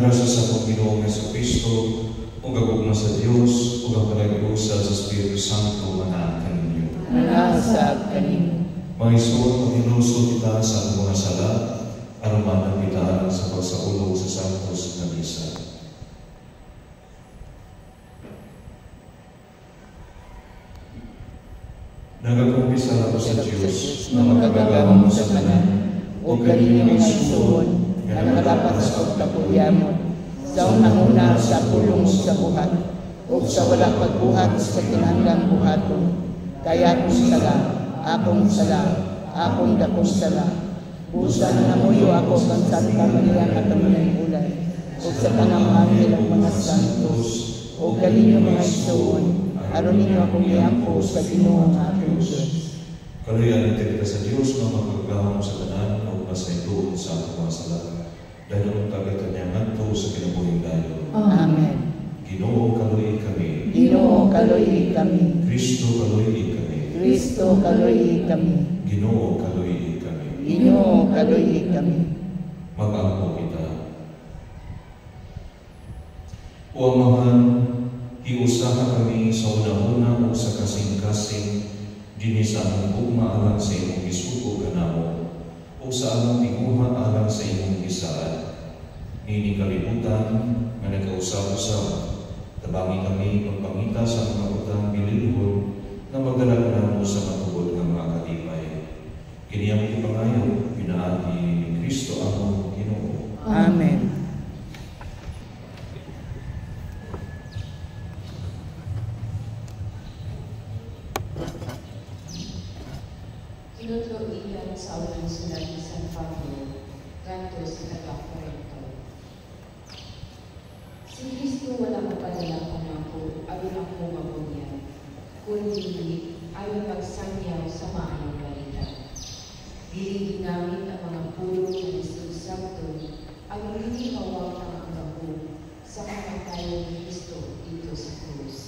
grasya sa Panginoong Jesucristo, o gagugma sa Diyos, o kapalagusa sa Espiritu Santo, manaan kaninyo. Manasag kaninyo. Mga Isun, maghinuso kita sa mga sala, anuman kita sa pagsaulog sa Santos na Misa. Nagakumpisa ako sa Diyos na magagawang mo sa kanan, o kaninyong isuon, na nakarapat sa pagkapuyamon, sa unang-una sa pulong sa buhat, o sa wala pagbuhat sa tinanggang buhaton, kaya akong sala, akong dakong sala. Busa na namuyo ako kang Santa Maria Katamunang Ulay, o sa tanang anghel ang mga santos, o kaninyong mga isuon, aron ninyo akong iampo sa Ginoo nga aking Diyos. Kaluyan natin kita sa Diyos na magagawang sa kanan o pasaytuon sa ating mga sala, dahil ang tagatan niya nganto sa kinabuhing dayo. Amen. Ginoo kaluy kami. Ginoo kaluy kami. Kristo kaluy kami. Kristo kaluy kami. Ginoo kaluy kami. Ginoo kaluy kami. Mag-ampo kita. O Amahan, hiusaha kami sa una-una o sa kasing-kasing, dinisa ang bugmaalang sa imong isuko kanamo, o sa among tinguha alang sa imong gisaan. Nini kalibutan, nga nagkausap-usap, tabangi kami pagpangita sa mga utang bililhon, na magdala mo sa matubod ng mga katibay. Kiniyang ipangayo, pinaagi ni Kristo ang Ginoo. Amen. Iyan sa unang sulat ni San Pablo, kanto sa taga-Korinto. Si Kristo wala mapadala kanako, ayon ako mabunyan, kundi ayon magsangyaw sa maayong balita. Dili ginamit ang mga pulong ng Espiritu Santo, ayon hindi mawag ang ako sa kamatayon ni Kristo dito sa krus.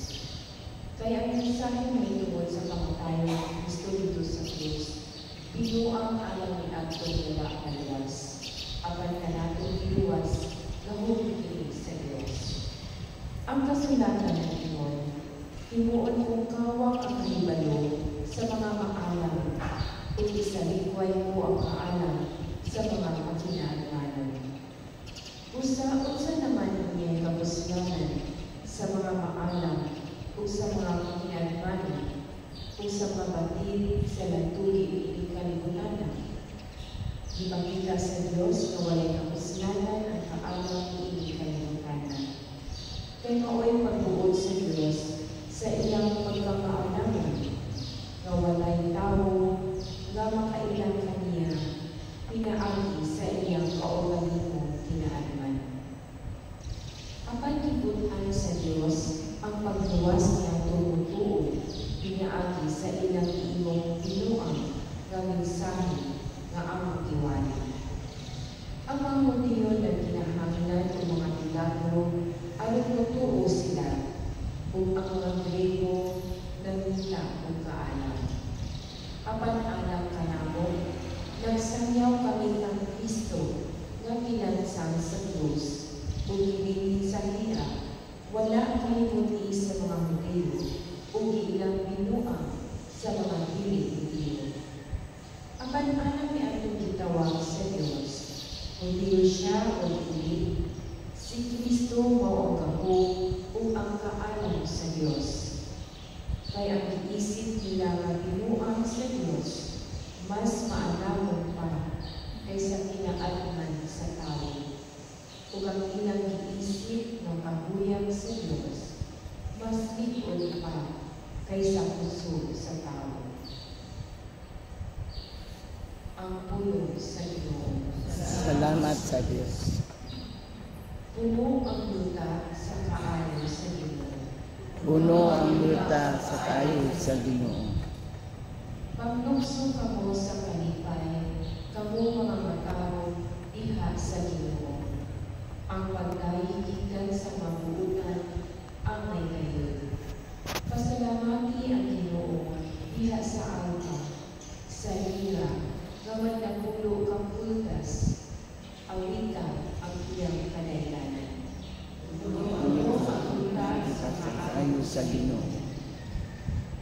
Kaya ang mensahe may tungkol sa kamatayon ni Kristo dito sa krus, binuang alam ni Adto wala aliwas, apan kanatong iluwas, nahulikinig sa Diyos. Ang kasulatan ng Ingon, himuon kong kawak ang kahibalo sa mga maalam, at isalikway mo ang kaalam sa mga kakinaalmanan. Usa naman niya kapuslanan sa mga maalam o sa mga kakinaalmanan, o sa mabatid sa lantuli ni kalibutan. Ipakita sa Diyos na walay kapuslanan ang kaalam ni kalibutan. Kaya mao'y pagbuod sa Diyos sa iyang pagkakaalaman, na walay tao nga makailang kaniya, pinaagi sa iyang kaugalingon kinaalman. Apan ibutan sa Diyos ang pagluwas niya tumutuo, pinaagi sa ilang imong binuang nga mensahe nga amang iwala. Ang mga Hudyo na kinahanglan ng mga milagro ay nagtutuo sila, kung ang mga Grego nangita ng kaalam. Apan alam kanamo, nagsangyaw kami ng Kristo nga pinansang sa krus, kung ibigin sa hira, wala kalimuti sa mga Hudyo, o ilang binuang sa mga dili-Hudyo. Apan alam ni atong gitawag sa Diyos, Hudyo siya o dili, si Kristo mao ang gahom o ang kaalam sa Diyos. Kaya ang iisip nila nga binuang sa Diyos, mas maalamon pa kaysa kinaalman sa tao. Ug ang ilang iisip ng kahuyang sa Diyos, mas likod pa kaysa puso sa tao. Ang pulong sa Ginoo. Salamat sa Diyos. Puno ang luta sa kaayo sa Ginoo. Puno ang luta sa kayo sa Ginoo. Pagnukso kamo sa kalipay, kamo mga matao diha sa Ginoo. Ang pagkahigitan sa mabuutan ang may kayo. Pasalamati ang Ginoo diha sa alta, sa lira, gamad na pulo kang pultas, awita ang iyang kadailanan. sa Ginoo.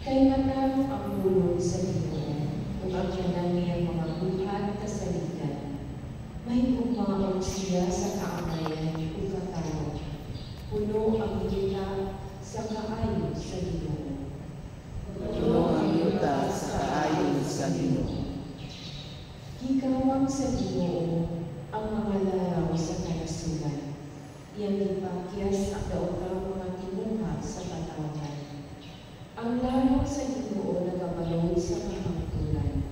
Kay matarong ang pulong sa Ginoo, kung agyanan niya mga buhat kasaligan. May umaong siya sa kaamayan o katao. Puno ang yuta sa kaayo sa Ginoo. Puno ang yuta sa kaayo sa Ginoo. Gikawang sa Ginoo ang mga laraw sa kanasulan. Iyang ipakyas ang daotang mga tinuha sa katawan. Ang laraw sa Ginoo nagabalon sa kamangtulan.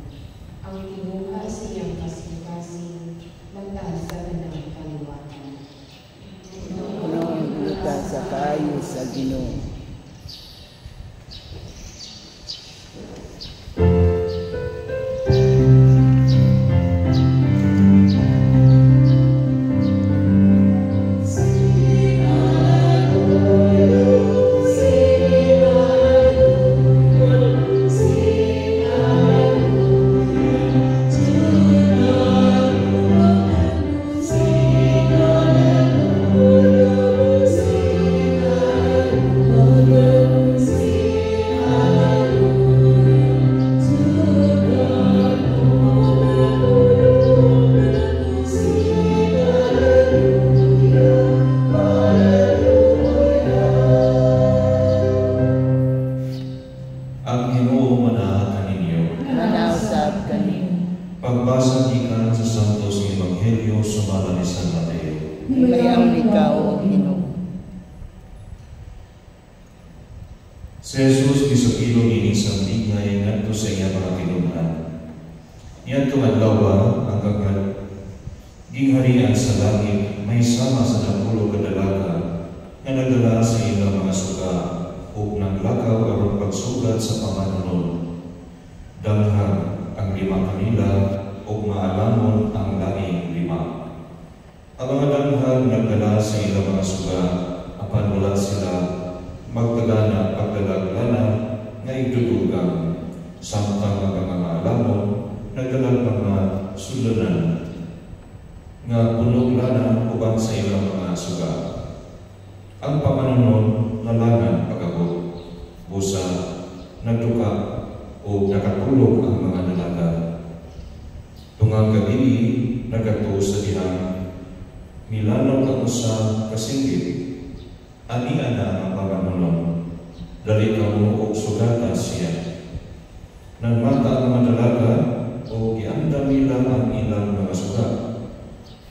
Ang tinuha sa iyang kasing-kasing mata sa ganang kaliwatan. Puno ang yuta sa kaayo sa Ginoo. Pagbasa gikan sa Santos nga Ebanghelyo sumala ni San Mateo. Himayaw ikaw, Ginoo. Si Jesus gisukilo ni isang bigay ngadto sa iya mga tinubhan. Niadtong adlaw ang kagad gingharian sa langit may sama sa 10 ka dalaga nga nagdala sa ilang mga suga ug naglakaw aron pagsugat sa pamanunon. Danghag ang 5 kanila ug maalamon ang laing 5. Ang mga danghag nagdala sa ilang mga suga apan wala sila magdala pagdalagana nga idudugang samtang ang mga alamon nagdala mga sulanan nga punog lana uban sa ilang mga suga. Ang pamanunon nalangan pagabot, busa, nagduka o nakatulog ang mga dalaga. Tungang gabi, nagato sa dihang milanaw ang usa kasinggit. Ani ana ang pamanunon, dali ka mo og sugata siya. Nagmata ang mga dalaga o gianda nila ang ilang mga suga.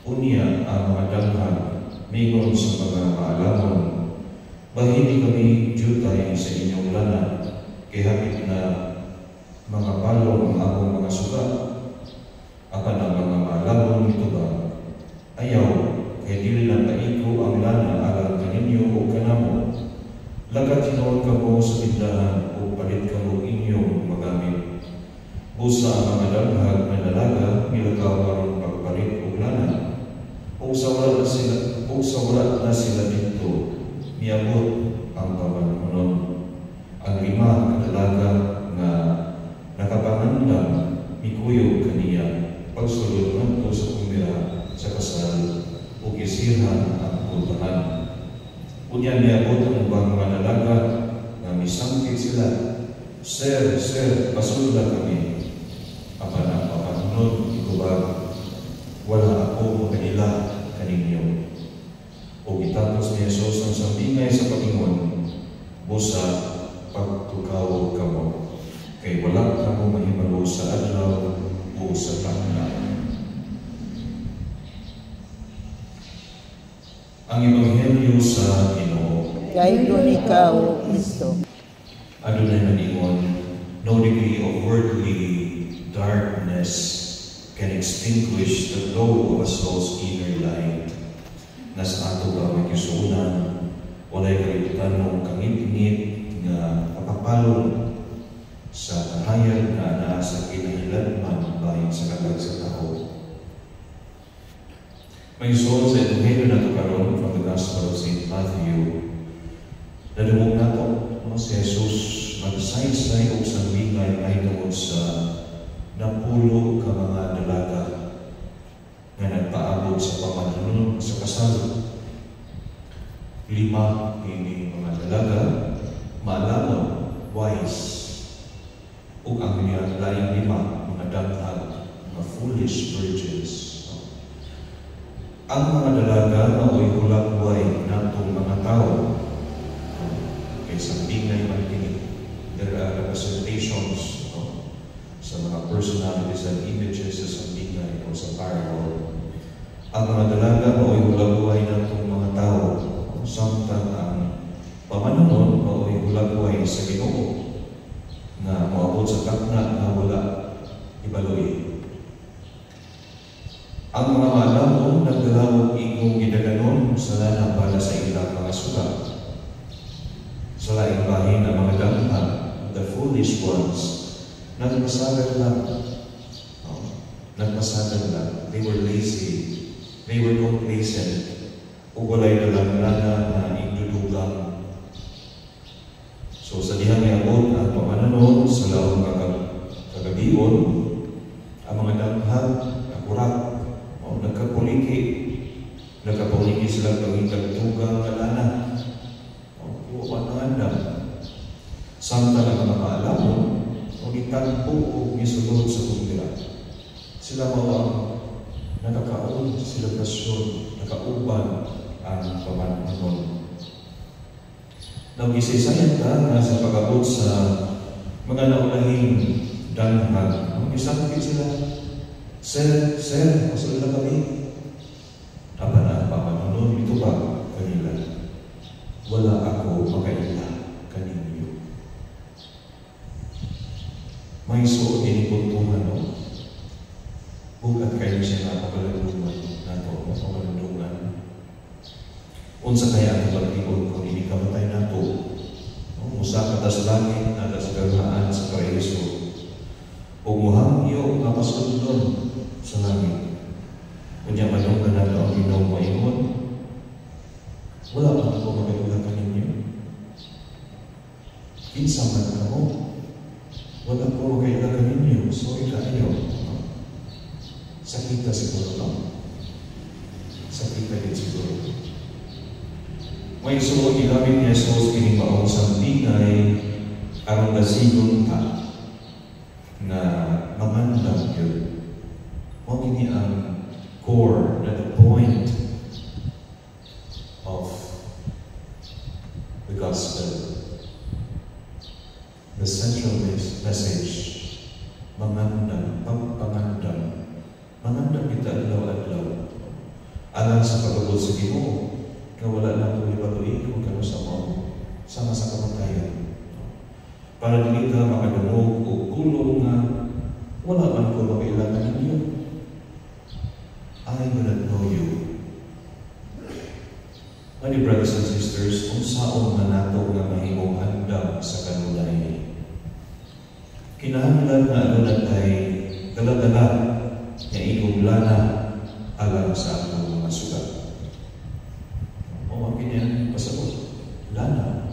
Unya ang mga danghag mingon sa mga maalamon, bahidi kami jutay sa inyong lana, kay hapit na mga palong ang akong mga suga. Apan ang mga maalamon nito ba? Ayaw, kay dili lang kaiko ang lana alang kaninyo o kanamo. Lagat hinoon ka mo sa tindahan o palit ka mo inyong magamit. Busa ang mga danghag na dalaga milakaw aron pagpalit o lana. O sa wala na sila dito, miabot ang pamanunon. Ang 5 kadalaga nga nakapangandam mikuyo kaniya pagsulod ngadto sa kumira sa kasal o gisirhan ang pultahan. Unya miabot ang ubang mga dalaga nga misangkit sila, Sir, pasulod na kami. Apan ang pamanunon ikubag, wala ako kanila kaninyo. O gitapos ni Jesus ang sambingay sa Panginoon, busa pagtukaw kamo, kay wala kamo mahimalo sa adlaw o sa tangla. Ang Ebanghelyo sa Ginoo. Gaygon ikaw, Kristo. Adunay naningon, no degree of worldly darkness can extinguish the glow of a soul's inner light. Nas ato ka magkisunan, walay kalibutan mong kangit-ngit nga kapapalon sa kahayag na naa sa kinahilanman bahin sa katag sa tao. May soul sa Ebanghelyo na ito karon from the Gospel of St. Matthew. Nadumog na ito, si Jesus magsaysay o sangbingay ay tungod sa 10 ka mga dalaga nga nagpaabot sa pamanunon sa kasal. 5 ini mga dalaga maalamon, wise, ug ang mga laing lima, mga daghan, mga foolish virgins. Ang mga dalaga na oy hulagway natong mga tao, kay sambingay man kini, there are representations sa mga personalities and images sa sambingay o sa parable. Ang mga dalaga na oy hulagway natong mga tao, samtang ang pamanunon na oy hulagway sa Ginoo na moabot sa takna na wala ibaloy. Ang mga maalamon nagdalawag igong gidaganon sa lana para sa ilang mga sugat. Sa laing bahin ang mga danghan, the foolish ones, nagpasagad lang. Nagpasagad lang. They were lazy. They were complacent. Ugolay dalang lana na indudugang. So sa dihang iabot ang pamananon sa laong kagabion, ang mga danghan, akurat, nagkapuliki sila gawing kagtugang kalana. Uwan ng andam. Samtang ang mga maalamon, o itagpo o gisulod sa kumbira. Sila mawang nakakaon sa selebrasyon, nakauban ang pamananon. Nag-isaysayan ka na sa pag-abot sa mga naunahing danghan. Isakit sila, Sir, masulod na kami. Apa na pamananon ito ba kanila? Wala ako makaila kaninyo. May suot inipuntungan, no? Bukat kayo siya na pagalandungan nato, pagalandungan. Unsa kaya ang pag-ibon kung hindi kamatay nato? Musa ka sa langit, nada sa garhaan sa paraiso. O muhangyo nga pasundon sa langit. Kunya manunggan nato ang Ginoo moingon, wala pa ako magagawa kaninyo. Kinsa man ako, wala ko magagawa kaninyo. So ikayo, sakita siguro lang. Sakita din siguro. May suot ilamit ni Jesus kini maong sambingay aron gasigon ta na mamandang yun. Mo kini ang core, the point of the gospel. The central message, mamandang, pagpangandang. Mamandang kita adlaw-adlaw. Alang sa pag-abot sa Ginoo, na wala na ito ibaluin kung kano sa mo, sama sa kamatayan. Para dili ka makadungog o kulong na wala man ko makailangan ninyo. I will not know you. Many brothers and sisters, kung saon man nato nga mahimong handam sa kanunay, kinahanglan na ano na kay dala-dala nga igong lana alang sa atong mga sugat. O makin pasabot, lana.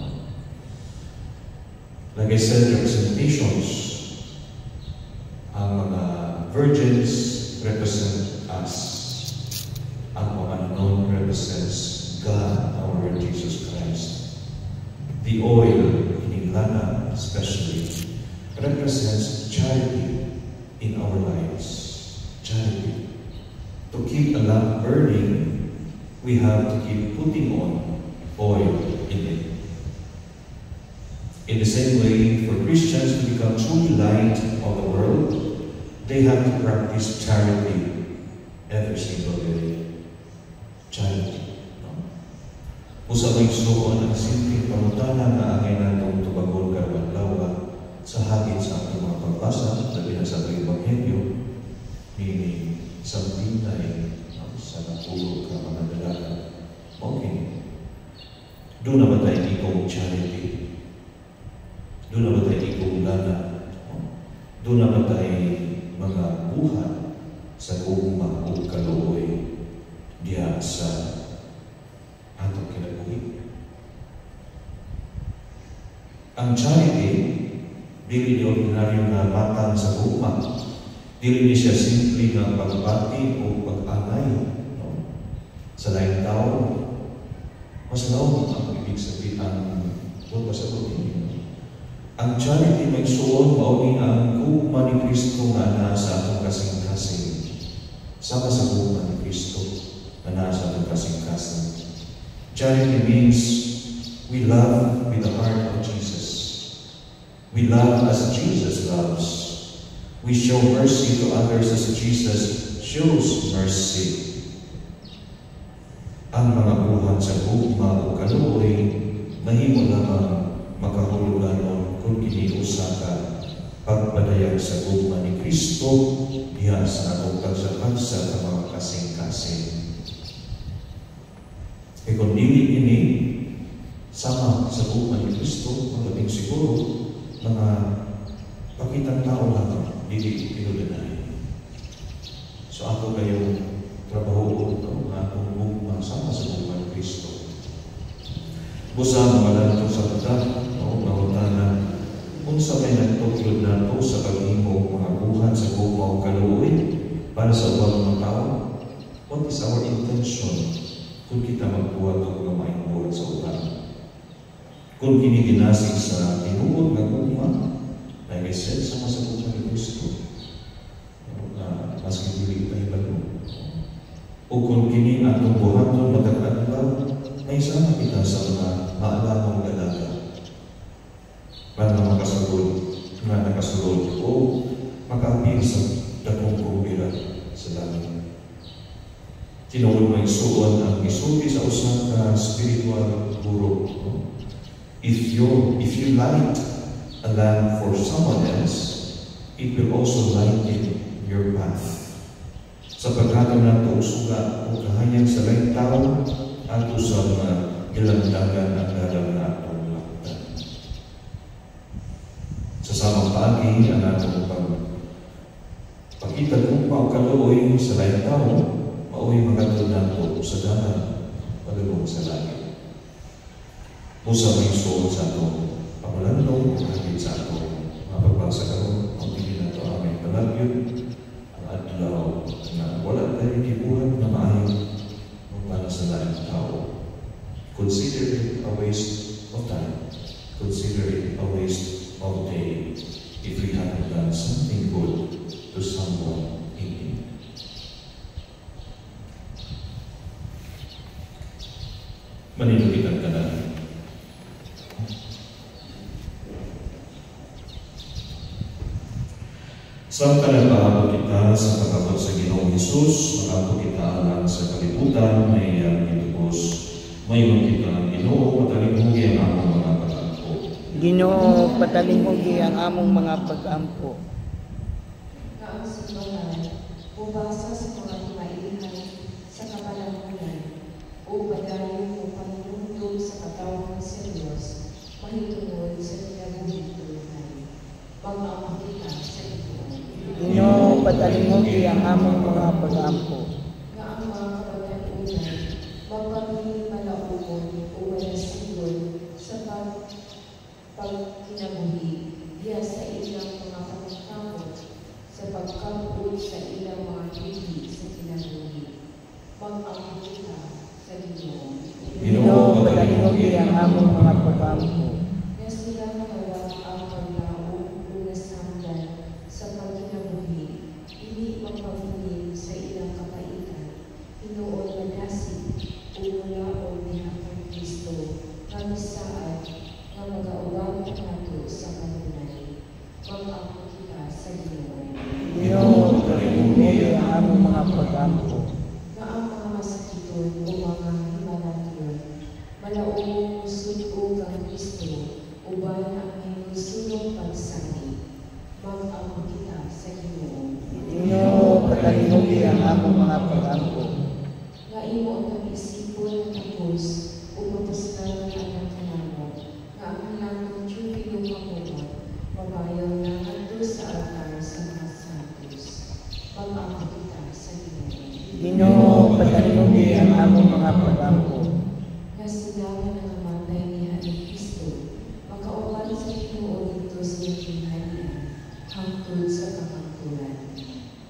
Like I said, representations, ang mga virgins represent us. Ang pamananon represents God, our Lord Jesus Christ. The oil, in lana especially, represents charity in our lives. Charity. To keep a lamp burning, we have to keep putting on oil in it. In the same way, for Christians to become true light of the world, they have to practice charity every single day. Charity. Usa may suon ang simpleng pangutana na angay natong tubagon karon adlaw sa hagit sa atong mga pagbasa, labi na sa Ebanghelyo ni Sambingay sa napulog ka mga dalaga. Okay. Doon na ba tayo ikong charity? Doon na ba tayo ikong lana? Doon na ba tayo mga buhat sa gugma o kaluoy diya sa atong kinabuhi? Ang charity, dili ni ordinaryo na matang sa gugma. Dili ni siya simple nga pagbati o pag-angay. Sa laing tao, mas laong ang ibig sabihin, ang Huwag masagutin. Ang charity may suon, mauni ang gugma ni Kristo nga naa sa atong kasing-kasing. Sama sa gugma ni Kristo nga naa sa atong kasing-kasing. Charity means we love with the heart of Jesus. We love as Jesus loves. We show mercy to others as Jesus shows mercy. Ang mga buhat sa gugma o kaluoy, mahimo lamang makahuluganon kung kiniusa ka pagpadayag sa gugma ni Kristo diha sa atong pagsakansa sa mga kasing-kasing. E kung dili ini sama sa gugma ni Kristo, magaling siguro mga pakitang tao lang dili pinulanay. So ako kayong trabaho ko na atong gugma sama sa gugma ni Kristo. Busa mga nato sa pagkat o mahutanan kung sa may nagtuklod nato sa paghimo mga buhat sa gugma o kaluoy para sa ubang mga tao. What is our intention kung kita magbuhat o mga maing buhat sa ubang? Kung kiniginasig sa tinuod na gugma, like I said, sama sa gugma ni Kristo, mas kibili tayo balo. O kung kini atong buhaton matag-adlaw, ay sana kita sa mga maalamang dalaga para makasulod na nakasulod o makaapil sa dakong kumbira sa langit. Tinuod may suon ang isulti sa usang ka spiritual guru. If you light a lamp for someone else, it will also lighten your path. Sa pagkakam na ito, suga o kahayag sa laing tao, ato sa mga ilandagan at dalang na atong laktan. Sa samang paagi, ang atong pagkita kung paukaluoy sa laing tao, mauwi magatod nato sa dalan, pagulong sa langit. Usa may suot sa atong pamalandong, kahit sa atong mapagbasa karon, ang pili na ito aming palagyod, ang adlaw na wala tayo kibuhat na maayon para sa laing tao. Consider it a waste of time. Consider it a waste of day if we haven't done something good to someone in need. Manilupitan ka na. Samtang nagpahabot kita sa pagkabot sa Ginoong Hesus, magabot kita alang sa kalibutan, may itubos. Mayroon kita ang Ginoo, patalinghugi ang among mga pag-ampo. Ginoo, patalinghugi ang among mga pag-ampo. Kaang simbahan, ubasa sa mga himailihan sa kapalangunan, o padayon o panunundog sa katawan sa Diyos, mahitungod sa kinabuhi tulungan. Pag-ampo kita sa Ginoo. Ginoo, patalinghugi ang among mga pag-ampo. Nga ang mga kabatanunan, magpapili malaugon o walasigon sa pagkinabuhi diya sa ilang mga pagkakot sa pagkabot sa ilang mga bili sa kinabuhi. Pag-ampo kita sa Ginoo. Ginoo, patalinghugi ang among mga pag-ampo. Nga sila makawa ang paglaog o nasamdan sa pagkinabuhi, hindi magpapili sa ilang kapaitan, hinuon madasig o mula o nihapon Kristo, kami saan nga mag-aawag nato sa kanunay. Pag-ampo kita sa Ginoo. Ginoo, patalinghugi ang among mga pag-ampo. Nga ang mga masakiton o mga himalation, malaong musulog ang Kristo, uban ang hinusulong pagsani. Mag-ampo kita sa Ginoo. Ginoo, patalinghugi ang among mga pag-ampo. Nga imo ang isipon ng tapos o mapuslan ng anak kanamo, nga ang lanong tiyupiyo mamuot, mabayaw na hanto sa altar sa mga santos. Pag-ampo kita sa Ginoo. Ginoo, patalinghugi ang among mga pag-ampo. Nga sila nga nangamatay niya ni Kristo, makauban sa Ginoo dito sa kinhalian, hangtod sa kakangkulan.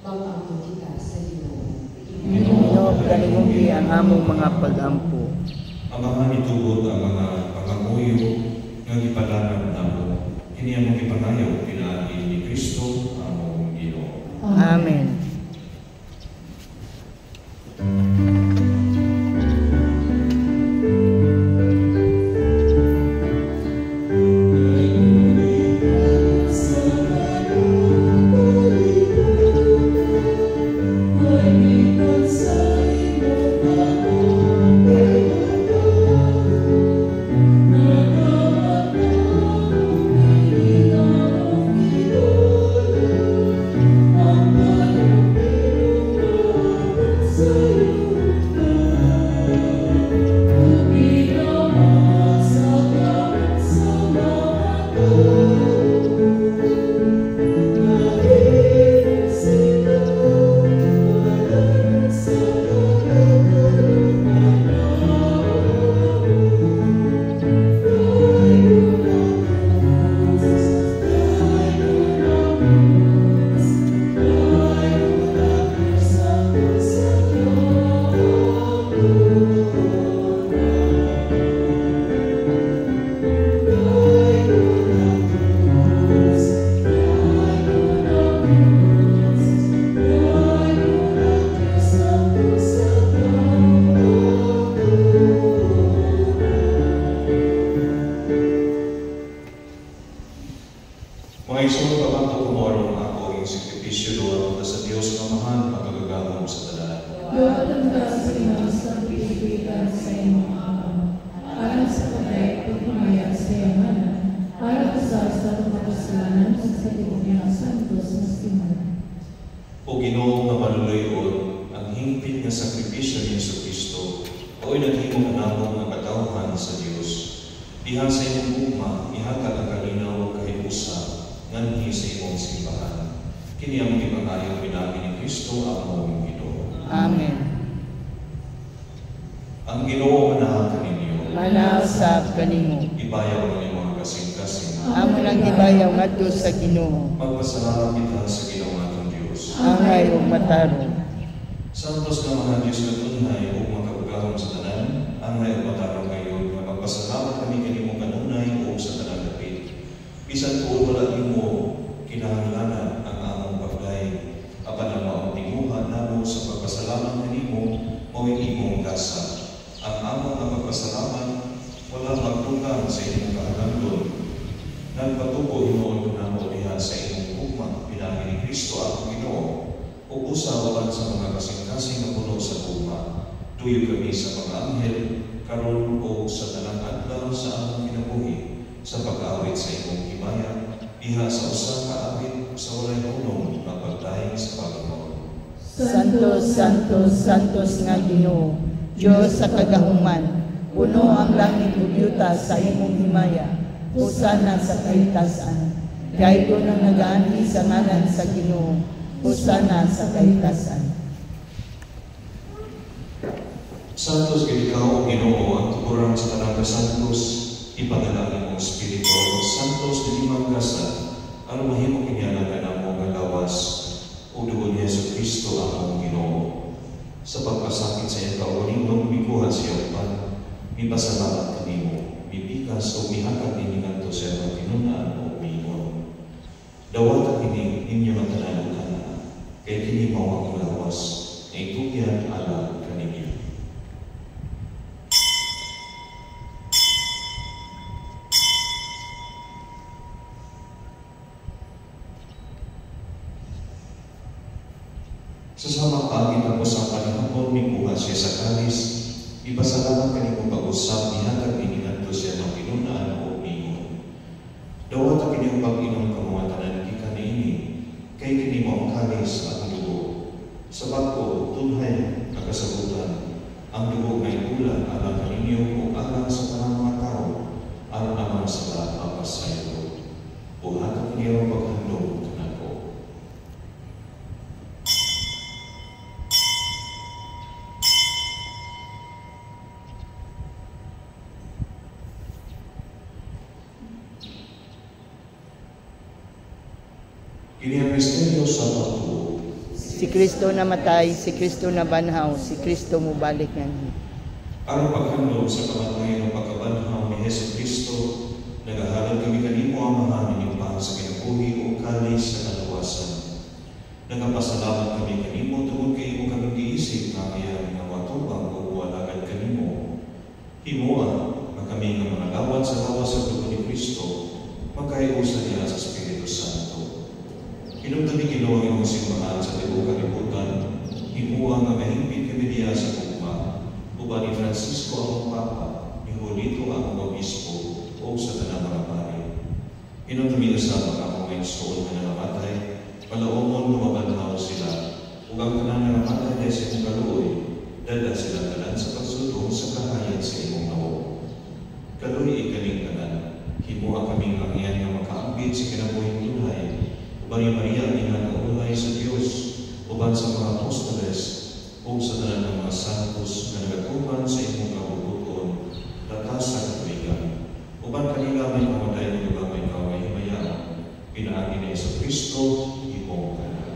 Pag-ampo kita sa Ginoo. Ginoo, patalinghugi ang among mga pag-ampo. Ang mga nitubod ang mga pangamuyo nga nga gipadangan namo. Kini among gipangayo pinaagi ni Kristo among Ginoo. Amen. Mga isunod pamanto kumorong ako yung sakripisyo doon sa Diyos na mahal magagagamong sa tanan. Doon ang sa inyo sa pilipitan sa inyong akam, alam sa patay pagmamaya sa yaman, para sa mga kasalanan sa tibok niya santos na siman. O Ginoo nga manuloyon, ang hingpit nga sakripisyo ni Yesu Kristo, o'y naghimo kanamo nga katawhan sa Diyos. Diha sa inyong ugma, ihatag ang kalinaw kahit usa, nganhi sa imong simbahan. Kini ang gipangayo pinaagi ni Kristo among Ginoo. Amen. Ang Ginoo manahan kaninyo. Manasab kanimo. Ibayaw ang mga kasing-kasing. Amo nang gibayaw ngadto sa Ginoo. Magpasalamat kita sa Ginoo atong Dios. Angay ug matarong. Santos nga mga Diyos na tunay ug makabagahon sa tanan, angay ug matarong kayo nga magpasalamat kami kanimo kanunay ug sa tanan dapit. Bisan tuod wala nimo kinahanglanan ang among paglain, apan ang maong tinguhan namo sa pagpasalamat kanimo mao imong gasa. Ang among nga pagpasalamat wala magdugang sa imong kahalandon. Nagpatubo hinuon namo diha sa imong ugma pinaagi ni Kristo ang Ginoo. Ug usa walan sa mga kasing-kasing nga puno sa ugma. Tuyo kami sa mga anghel karon o sa tanang adlaw sa among kinabuhi sa pag-awit sa imong himaya diha sa usa ka awit sa walay hunong nga pagdaing sa Panginoon. Santos, Santos, Santos nga Ginoo, Diyos sa kagahuman, puno ang langit ug yuta sa imong himaya, husana sa kaitasan. Kay ko nang nagaanhi sa ngalan sa Ginoo, husana sa kaitasan. Santos kay ikaw, Ginoo, ang tukuran sa tanang santos. Ipadala mong Espiritu o Santos na limang gasa, ang mahimo kinyalan na mo nga gawas o dugo ni Yesu Kristo ang Ginoo. Sa pagpasakit sa iyang kaulingon, mikuha siya upan, mipasalamat kanimo, mipikas o mihatag din ngadto sa iyang pinunaan o mingon. Dawat kini ninyo ang tanalukan, kay kini mao ang gawas, na itugyan ala kaninyo. Sa samang pagin ang usapan ng hapon, mikuha siya sa kalis, ipasalamat kanimo pag-usap, ihatag din ngadto siya ng pinunaan o mingon. Dawat ang inyong pag-inom kamawatanan gikan niini, kay kini mo ang kalis at dugo. Sa bago, tunhay ang kasagutan, ang dugo ngay ulan alang kaninyo o alang sa tanang mga tao, alang naman sa lahat ang pasayo. Buhatag niyo ang paghandong kanako. Kini ang misteryo sa pagtuo. Si Kristo namatay, si Kristo nabanhaw, si Kristo mubalik nganhi. Ang paghandog sa kamatayan ng pagkabanhaw ni Yesu Kristo, nagahatag Himua, kami nga mga lawat sa lawas sa dugo ni Kristo, magkaiusa niya sa Espiritu Santo. Hinumdami Ginoo ang imong simbahan sa tibuok kalibutan, himua nga mahimpit kami diya sa gugma, uban ni Francisco ang Papa, ni Julito ang Obispo, o sa tanang mga pari. Hinumdami usab ang mga instoon nga nangamatay, palaumon lumabanhaw sila, ug ang tanang nangamatay dahil sa imong kaluoy, dala sila tanan sa pagsudong sa kahayag sa imong nawo. Kaluoy ikaning tanan, himua kaming angyan nga makaambit sa kinabuhing tunay, uban ni Maria ina nga ulay sa Dios, uban sa mga apostoles, ug sa tanan ng mga santos nga nagatuman sa imong kabubuton, latas sa katuigan. Uban kanila may kamatay ng iba may kaway himayaan, pinaagi ni Yesu Kristo, imong kanan.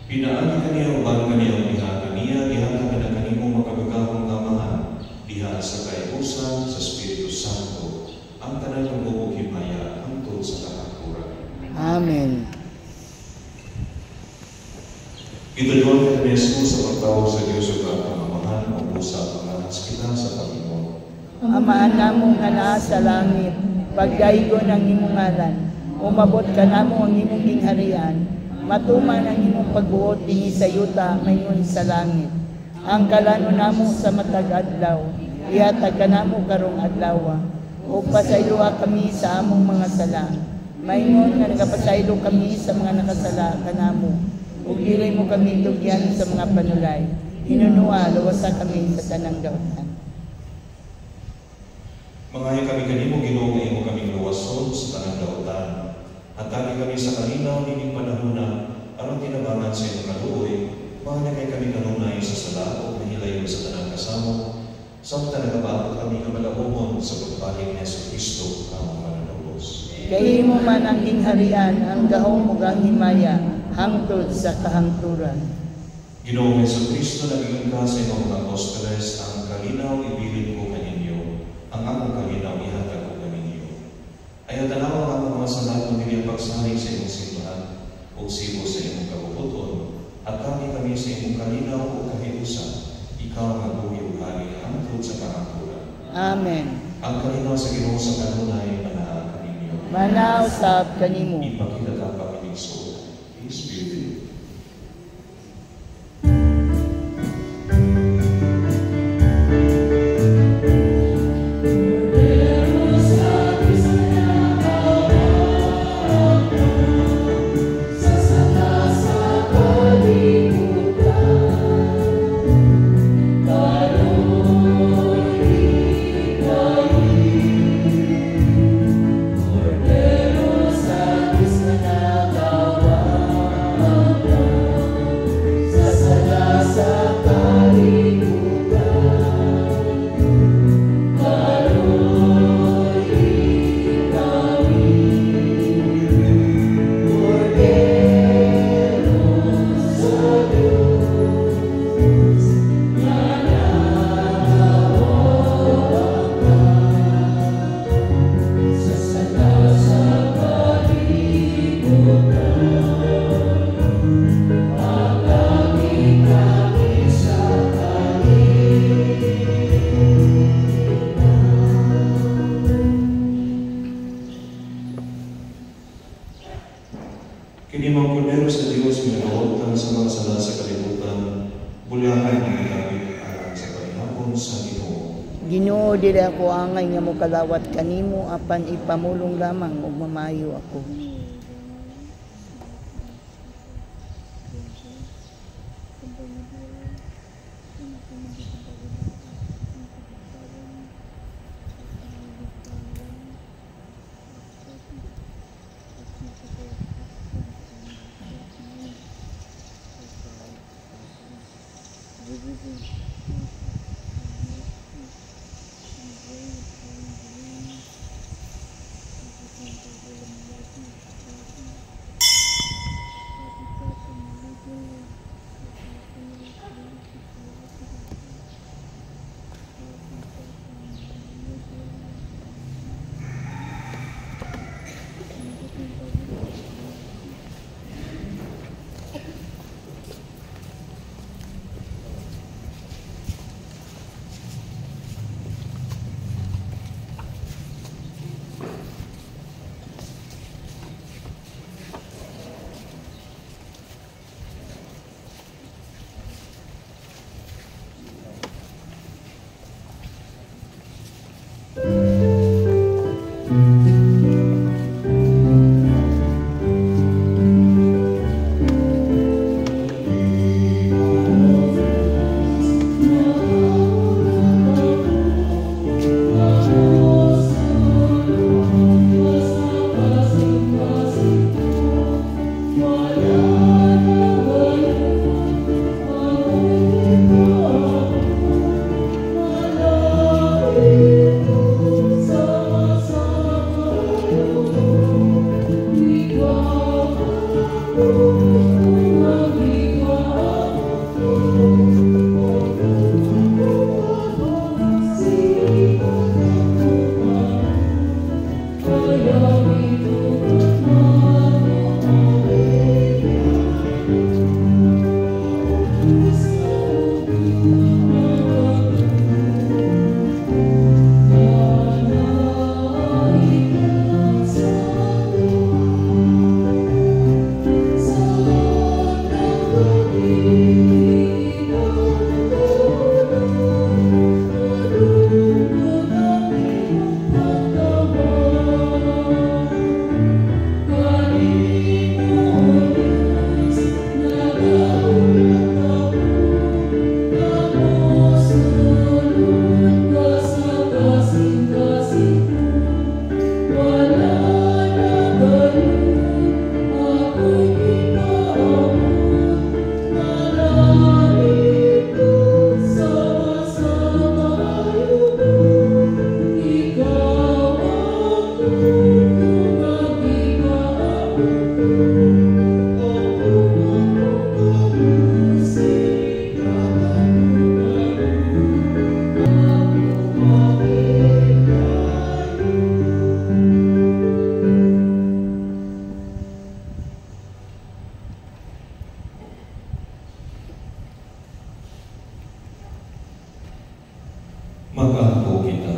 Pinaagi kaniya uban kaniya diha kaniya dihatag na kanimo makabagahong gamahan diha sa kaiusan sa Espiritu Santo ang tanan ng buong himaya hangtod sa kahaturan. Amen. Gituduan ka ni Jesus sa pagtawag sa Diyos ug ang pamamahan o usap ang lakas kita sa Panginoon. Amaan namong nga naa sa langit, pagdaigon ang imong ngalan, umabot ka namo ang imong gingharian, matuman ang imong pagbuot dinhi sa yuta mayingon sa langit. Ang kalano namo sa matag adlaw, ihatag ka namo karong adlaw, ug pasayloa kami sa among mga sala. Mayingon nga nagapasaylo kami sa mga nakasala kanamo, ug dili mo kami tugyan sa mga panulay. Hinunua luwasa kami sa tanang daotan. Mangayo kami kanimo Ginoo nga imo kaming luwason sa tanang daotan. Hatagi kami sa kalinaw nining panahona aron tinabangan sa imong kaluoy, mga kay kami kanunay sa sala o mahilayon sa tanang kasamo, samtang nagabaabot kami nga malahumon sa pagbalik ni Yesu Kristo among mananubos. Kay imo man ang gingharian, ang gahom ug ang himaya, hangtod sa kahangturan. Ginoong Yesu Kristo, naging ka sa imong mga apostoles, ang kalinaw ibilin ko kaninyo, ang akong kalinaw ihatag ko kaninyo. Ayaw tanawa ang mga salat ng hindi pagsalig sa imong simbahan, o sibo sa imong kabubuton, at kami sa imong kalinaw o kahiusan, ikaw ang aguhi o hari hangtod sa kahangturan. Amen. Ang kalinaw sa Ginoo sa kanunay, manaag kaninyo. Manaw sab kanimo. Ipakita ka kami so, His beauty. Kini mga kordero sa Diyos, minawagtan sa mga sala sa kalibutan, bulahan ang kapit alang sa panihapon sa Ginoo. Ginoo, dili ako angay nga mokalawat kanimo apan ipamulong lamang ug mamayo ako. Mag-aako kita.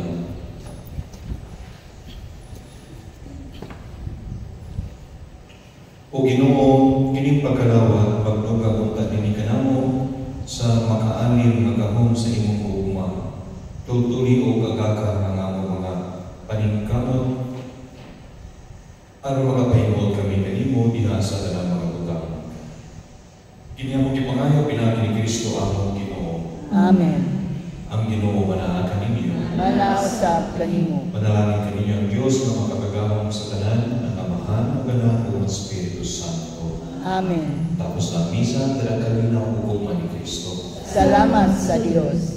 O Ginoo, kining pagkalawat, pagduga-unta din kanamo sa makaanim nga gahom sa imong ugma. Tutuli o gagaka nga among mga paningkamot aron makapahinuod kami kanimo diha sa tanang mga butang. Kini among gipangayo pinagi ni Kristo among Ginoo. Amen. Ang Ginoo manaa kaninyo. Manausap kanimo. Manalangin kaninyo ang Diyos na makapagahom sa tanan, ang Amahan, ang Anak, o ang Espiritu Santo. Amen. Tapos na ang misa, dala kami na ang hukuman ni Kristo. Salamat sa Diyos.